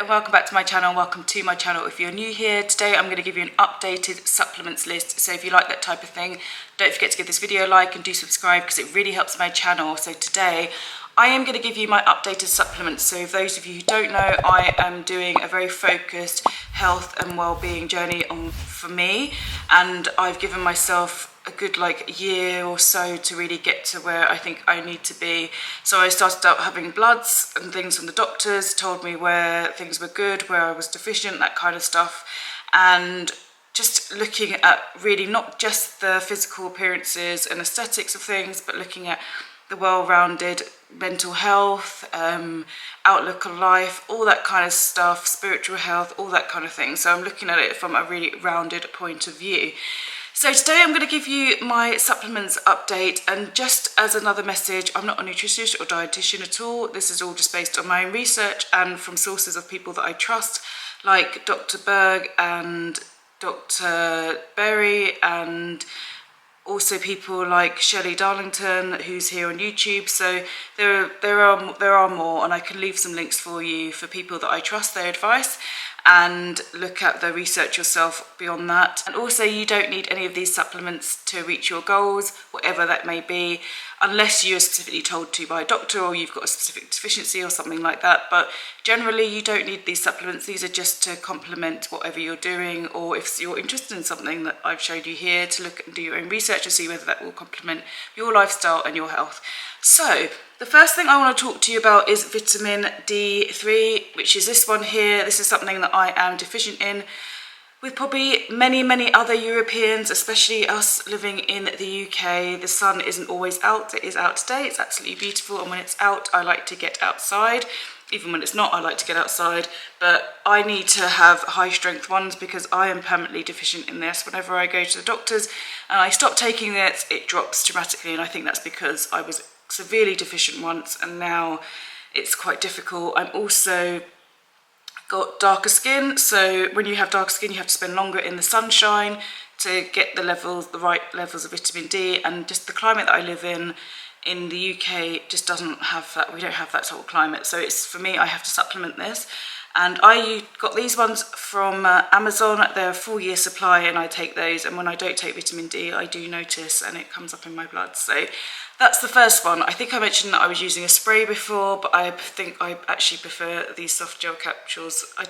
and welcome back to my channel, and welcome to my channel if you're new here. Today I'm going to give you an updated supplements list, so if you like that type of thing, don't forget to give this video a like and do subscribe because it really helps my channel. So today I am going to give you my updated supplements. So for those of you who don't know, I am doing a very focused health and well-being journey for me, and I've given myself a good year or so to really get to where I think I need to be. So I started out having bloods and things from the doctors, told me where things were good, where I was deficient, that kind of stuff, and just looking at really not just the physical appearances and aesthetics of things, but looking at the well-rounded mental health, outlook on life, all that kind of stuff, spiritual health, all that kind of thing. So I'm looking at it from a really rounded point of view. So today I'm going to give you my supplements update, and just as another message, I'm not a nutritionist or dietitian at all. This is all just based on my own research and from sources of people that I trust, like Dr. Berg and Dr. Berry, and also people like Shelley Darlington, who's here on YouTube. So there are more, and I can leave some links for you for people that I trust their advice, and look at the research yourself beyond that. And also, you don't need any of these supplements to reach your goals, whatever that may be, unless you're specifically told to by a doctor or you've got a specific deficiency or something like that. But generally, you don't need these supplements. These are just to complement whatever you're doing, or if you're interested in something that I've showed you here, to look and do your own research to see whether that will complement your lifestyle and your health. So the first thing I want to talk to you about is vitamin D3, which is this one here. This is something that I am deficient in, with probably many other Europeans, especially us living in the UK. The sun isn't always out. It is out today. It's absolutely beautiful, and when it's out, I like to get outside. Even when it's not, I like to get outside, but I need to have high strength ones because I am permanently deficient in this. Whenever I go to the doctors and I stop taking this, it drops dramatically, and I think that's because I was severely deficient once, and now it's quite difficult. I'm also got darker skin, so when you have darker skin, you have to spend longer in the sunshine to get the right levels of vitamin D, and just the climate that I live in the UK just doesn't have that. We don't have that sort of climate, so it's, for me, I have to supplement this. And I got these ones from Amazon. They're a full-year supply, and I take those, and when I don't take vitamin D, I do notice, and it comes up in my blood. So that's the first one. I think I mentioned that I was using a spray before, but I think I actually prefer these soft gel capsules. I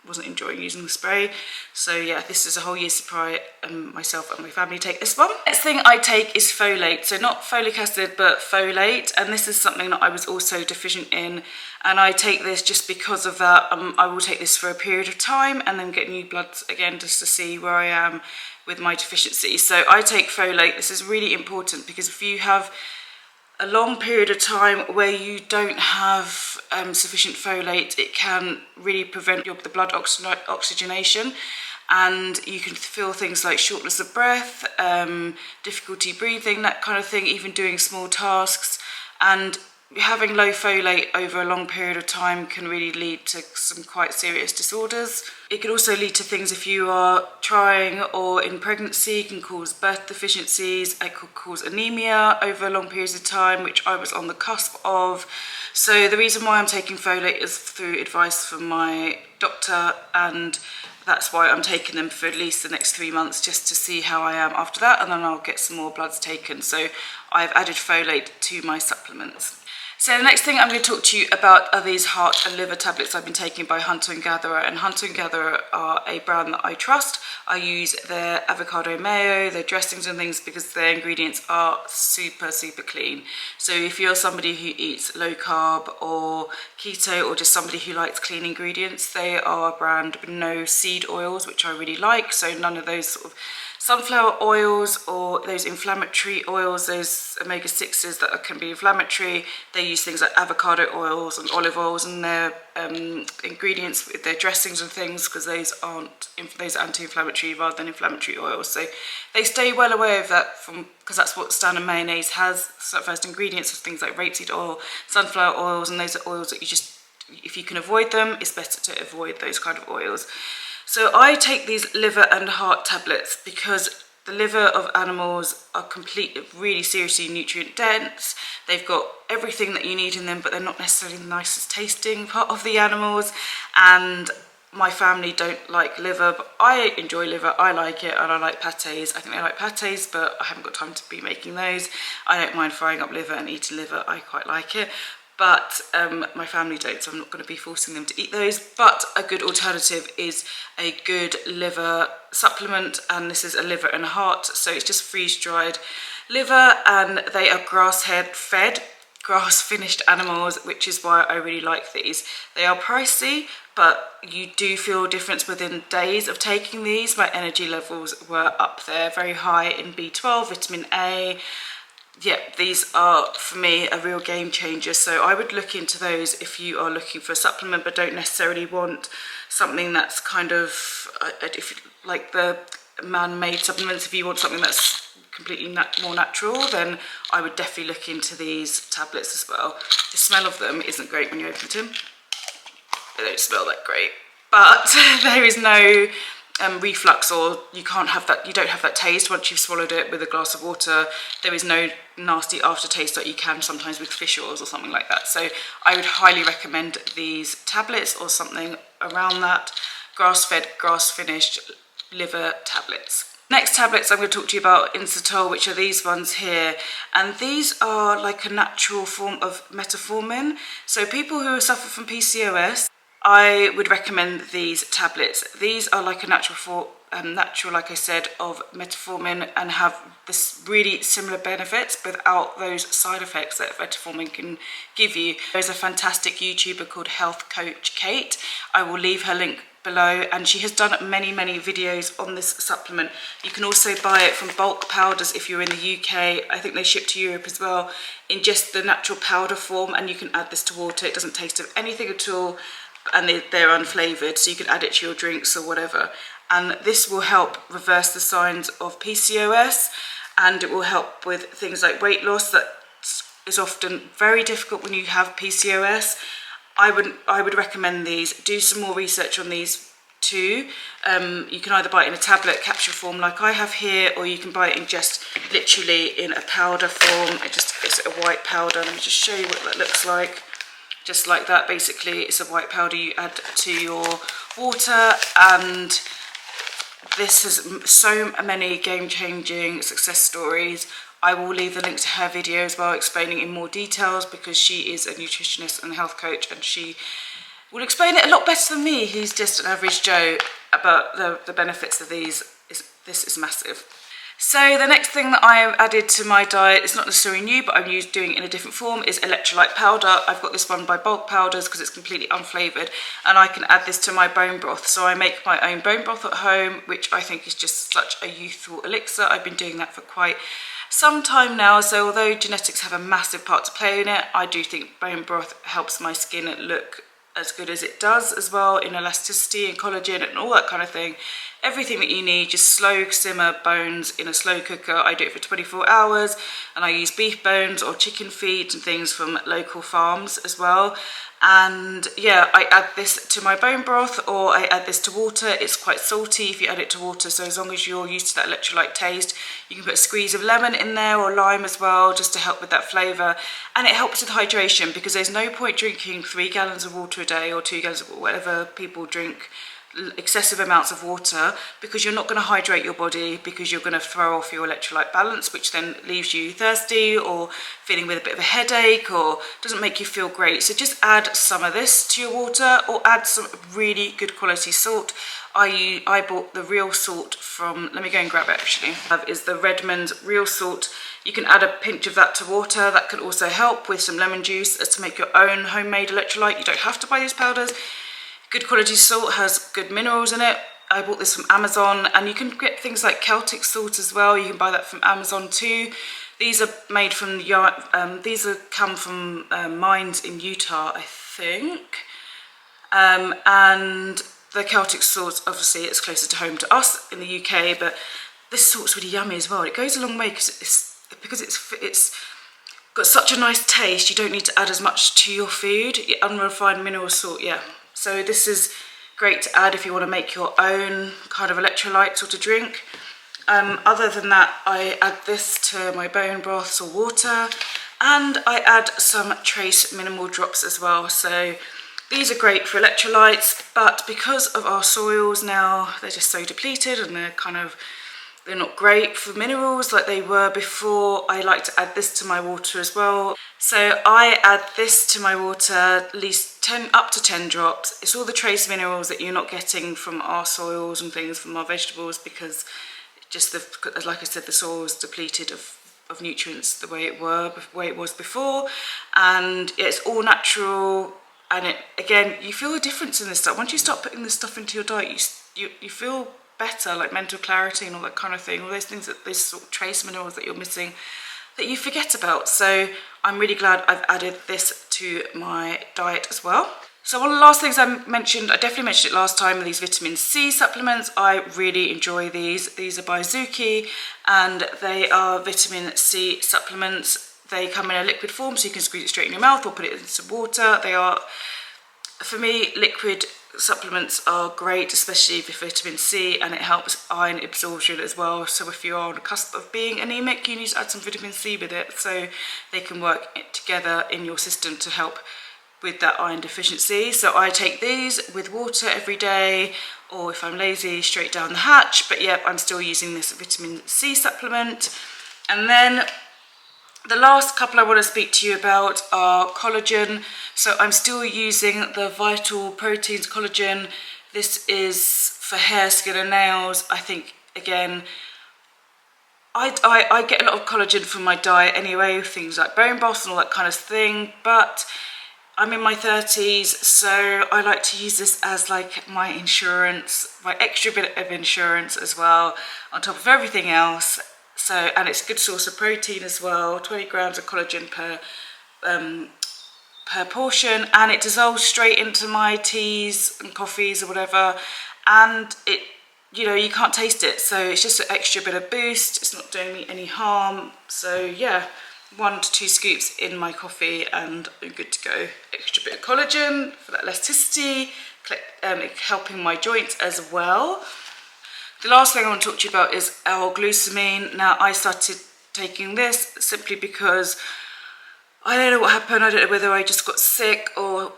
wasn't enjoying using the spray. So yeah, this is a whole year supply, and myself and my family take this one. Next thing I take is folate. So not folic acid, but folate. And this is something that I was also deficient in, and I take this just because of that. I will take this for a period of time and then get new bloods again just to see where I am with my deficiency. So I take folate. This is really important because if you have a long period of time where you don't have sufficient folate, it can really prevent the blood oxygenation, and you can feel things like shortness of breath, difficulty breathing, that kind of thing, even doing small tasks. And having low folate over a long period of time can really lead to some quite serious disorders. It can also lead to things if you are trying or in pregnancy. It can cause birth deficiencies. It could cause anemia over long periods of time, which I was on the cusp of. So the reason why I'm taking folate is through advice from my doctor, and that's why I'm taking them for at least the next 3 months, just to see how I am after that, and then I'll get some more bloods taken. So I've added folate to my supplements. So the next thing I'm going to talk to you about are these heart and liver tablets I've been taking by Hunter & Gatherer. And Hunter & Gatherer are a brand that I trust. I use their avocado mayo, their dressings and things, because their ingredients are super clean. So if you're somebody who eats low carb or keto, or just somebody who likes clean ingredients, they are a brand with no seed oils, which I really like. So none of those sort of sunflower oils or those inflammatory oils, those omega-6s that can be inflammatory. They use things like avocado oils and olive oils in their ingredients with their dressings and things, because those are anti-inflammatory rather than inflammatory oils. So they stay well away of that, because that's what standard mayonnaise has. So first ingredients of things like rapeseed oil, sunflower oils, and those are oils that you just, if you can avoid them, it's better to avoid those kind of oils. So I take these liver and heart tablets because the liver of animals are really seriously nutrient dense. They've got everything that you need in them, but they're not necessarily the nicest tasting part of the animals. And my family don't like liver, but I enjoy liver. I like it, and I like pâtés. I think they like pâtés, but I haven't got time to be making those. I don't mind frying up liver and eating liver. I quite like it. But my family don't, so I'm not going to be forcing them to eat those. But a good alternative is a good liver supplement, and this is a liver and a heart. So it's just freeze-dried liver, and they are grass-fed, grass-finished animals, which is why I really like these. They are pricey, but you do feel a difference within days of taking these. My energy levels were up there, very high in B12, vitamin A. Yeah, these are, for me, a real game changer. So I would look into those if you are looking for a supplement, but don't necessarily want something that's kind of, like the man-made supplements. If you want something that's completely more natural, then I would definitely look into these tablets as well. The smell of them isn't great when you open them. They don't smell that great. But there is no reflux, or you don't have that taste once you've swallowed it with a glass of water. There is no nasty aftertaste that you can sometimes with fish oils or something like that. So I would highly recommend these tablets or something around that. Grass-fed, grass-finished liver tablets. Next tablets I'm going to talk to you about Inositol, which are these ones here, and these are like a natural form of Metaforming. So people who suffer from PCOS, I would recommend these tablets. These are like a natural, like I said, of Metaforming, and have this really similar benefits without those side effects that Metaforming can give you. There's a fantastic YouTuber called Health Coach Kate. I will leave her link below, and she has done many videos on this supplement. You can also buy it from bulk powders if you're in the UK. I think they ship to Europe as well in just the natural powder form, and you can add this to water. It doesn't taste of anything at all, and they're unflavoured, so you can add it to your drinks or whatever. And this will help reverse the signs of PCOS, and it will help with things like weight loss that is often very difficult when you have PCOS. I would recommend these. Do some more research on these too. You can either buy it in a tablet capsule form like I have here, or you can buy it in just literally in a powder form. It's a white powder. Let me just show you what that looks like. Just like that, basically. It's a white powder you add to your water, and this has so many game-changing success stories. I will leave the link to her video as well, explaining in more details, because she is a nutritionist and health coach, and she will explain it a lot better than me, who's just an average Joe. But the benefits of this is massive. So the next thing that I have added to my diet, it's not necessarily new, but I'm doing it in a different form, is electrolyte powder. I've got this one by Bulk Powders because it's completely unflavoured, and I can add this to my bone broth. So I make my own bone broth at home, which I think is just such a youthful elixir. I've been doing that for quite some time now, so although genetics have a massive part to play in it, I do think bone broth helps my skin look as good as it does as well, in elasticity and collagen and all that kind of thing. Everything that you need, just slow simmer bones in a slow cooker. I do it for 24 hours, and I use beef bones or chicken feet and things from local farms as well. And yeah, I add this to my bone broth, or I add this to water. It's quite salty if you add it to water, so as long as you're used to that electrolyte taste, you can put a squeeze of lemon in there or lime as well, just to help with that flavour. And it helps with hydration, because there's no point drinking 3 gallons of water a day, or 2 gallons of whatever people drink, excessive amounts of water, because you're not going to hydrate your body, because you're going to throw off your electrolyte balance, which then leaves you thirsty or feeling with a bit of a headache, or doesn't make you feel great. So just add some of this to your water, or add some really good quality salt. I bought the real salt from, let me go and grab it actually, is the Redmond's real salt. You can add a pinch of that to water. That can also help with some lemon juice to make your own homemade electrolyte. You don't have to buy these powders. Good quality salt has good minerals in it. I bought this from Amazon, and you can get things like Celtic salt as well. You can buy that from Amazon too. These are made from come from mines in Utah, I think. And the Celtic salt, obviously, it's closer to home to us in the UK, but this salt's really yummy as well. It goes a long way because it's got such a nice taste. You don't need to add as much to your food. Unrefined mineral salt, yeah. So this is great to add if you want to make your own kind of electrolyte sort of drink. Other than that, I add this to my bone broths or water, and I add some trace mineral drops as well. So these are great for electrolytes, but because of our soils now, they're just so depleted and they're not great for minerals like they were before. I like to add this to my water as well. So I add this to my water, at least up to 10 drops. It's all the trace minerals that you're not getting from our soils and things, from our vegetables, because just like I said, the soil is depleted of nutrients the way it was before, and it's all natural. And again, you feel a difference in this stuff. Once you start putting this stuff into your diet, you feel better, like mental clarity and all that kind of thing, all those things, that those sort of trace minerals that you're missing that you forget about. So I'm really glad I've added this to my diet as well. So one of the last things I definitely mentioned it last time, are these vitamin C supplements. I really enjoy these. These are by Zuki, and they are vitamin C supplements. They come in a liquid form, so you can squeeze it straight in your mouth or put it in some water. They are, for me, liquid supplements are great, especially with vitamin C, and it helps iron absorption as well. So if you're on the cusp of being anemic, you need to add some vitamin C with it, so they can work together in your system to help with that iron deficiency. So I take these with water every day, or if I'm lazy, straight down the hatch. But yeah, I'm still using this vitamin C supplement. And then the last couple I want to speak to you about are collagen. So I'm still using the Vital Proteins collagen. This is for hair, skin and nails. I think, again, I get a lot of collagen from my diet anyway, things like bone broth and all that kind of thing, but I'm in my 30s, so I like to use this as like my insurance, my extra bit of insurance as well, on top of everything else. So, and it's a good source of protein as well, 20 grams of collagen per portion, and it dissolves straight into my teas and coffees or whatever, and it, you know, you can't taste it, so it's just an extra bit of boost. It's not doing me any harm. So yeah, 1 to 2 scoops in my coffee and I'm good to go. Extra bit of collagen for that elasticity, helping my joints as well. The last thing I want to talk to you about is L-glucamine. Now, I started taking this simply because I don't know what happened. I don't know whether I just got sick or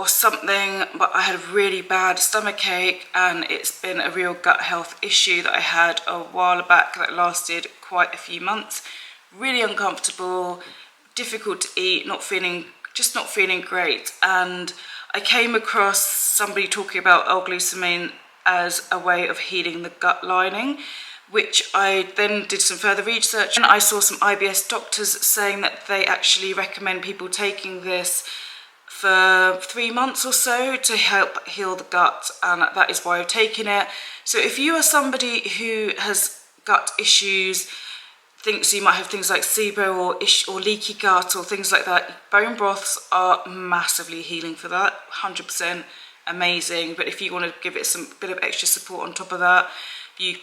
something, but I had a really bad stomach ache, and it's been a real gut health issue that I had a while back that lasted quite a few months. Really uncomfortable, difficult to eat, just not feeling great. And I came across somebody talking about L-glucamine as a way of healing the gut lining, which I then did some further research, and I saw some IBS doctors saying that they actually recommend people taking this for 3 months or so to help heal the gut, and that is why I've taken it. So if you are somebody who has gut issues, thinks you might have things like SIBO or leaky gut or things like that, bone broths are massively healing for that, 100% amazing. But if you want to give it some bit of extra support on top of that, you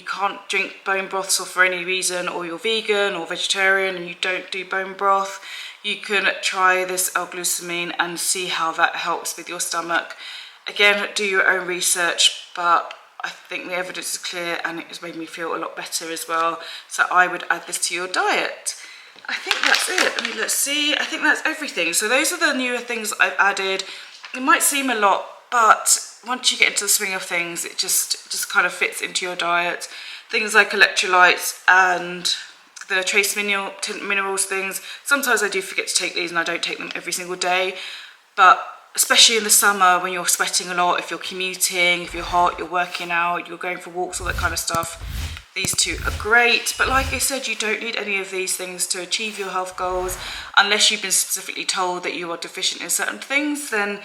can't drink bone broths, or for any reason, or you're vegan or vegetarian and you don't do bone broth, you can try this L-glucamine and see how that helps with your stomach. Again, do your own research, but I think the evidence is clear and it has made me feel a lot better as well. So I would add this to your diet. I think that's it. I mean, let's see. I think that's everything. So those are the newer things I've added. It might seem a lot, but once you get into the swing of things, it just kind of fits into your diet. Things like electrolytes and the trace minerals things. Sometimes I do forget to take these and I don't take them every single day, but especially in the summer when you're sweating a lot, if you're commuting, if you're hot, you're working out, you're going for walks, all that kind of stuff, these two are great. But like I said, you don't need any of these things to achieve your health goals unless you've been specifically told that you are deficient in certain things. Then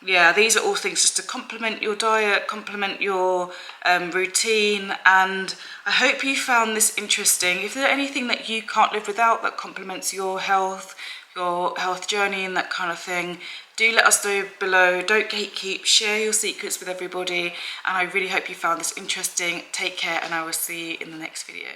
yeah, these are all things just to complement your diet, complement your routine, and I hope you found this interesting. If there's anything that you can't live without that complements your health journey and that kind of thing, do let us know below. Don't gatekeep, share your secrets with everybody, and I really hope you found this interesting. Take care, and I will see you in the next video.